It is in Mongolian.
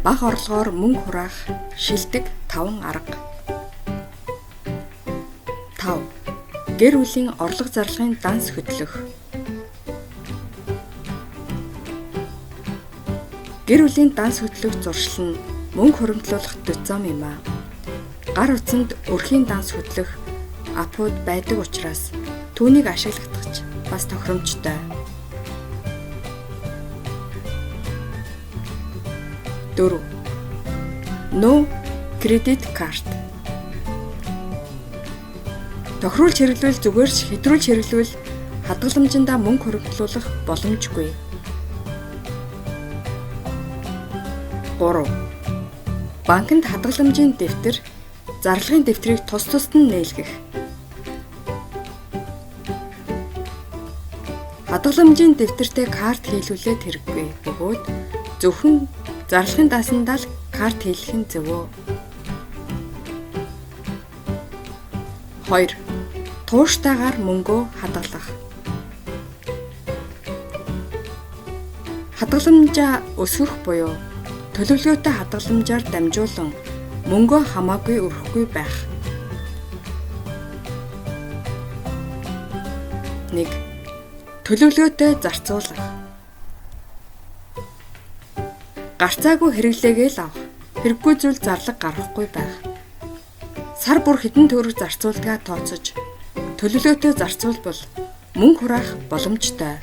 Бага орлогоор мөнгө хураах шилдэг 5 арга. 5. Гэр бүлийн орлого зарлагын данс хөтлөх. Гэр бүлийн данс хөтлөх зуршил нь мөнгө хуримтлуулах дэд зам юм а. Гар утсанд өрхийн данс хөтлөх апууд байдаг учраас түүнийг ашиглахдагч бас тохиромжтой. 4. No credit card. Тохируулж хэрэглүүл зүгээрч хэтрүүлж хэрэглүүл хадгаламжиндаа мөнгө хуримтлуулах боломжгүй. 3. Банкнд хадгаламжийн дэвтэр, зарлагын дэвтрийг тус тусад нь нээлгэх. Хадгаламжийн дэвтэртэй карт хийлгүүлээд хэрэггүй бөгөөд зөвхөн зарлагын даасандаа л карт хийлгэх нь зөв. 2. Тууштайгаар мөнгөө хадгалах. Хадгаламжаа өсгөх буюу төлөвлөгөөтэй хадгаламжаар дамжуулан мөнгөө хамаагүй өрөхгүй байх. 1. Төлөвлөгөөтэй зарцуулах. Гарцаагүй хэрэглээгээл авах. Хэрэггүй зүйл зарлага гаргахгүй байх. Сар бүр хэдэн төгрөг зарцуулдгаа тооцож төлөвлөгөөтэй зарцуулбал мөнгө хураах боломжтой.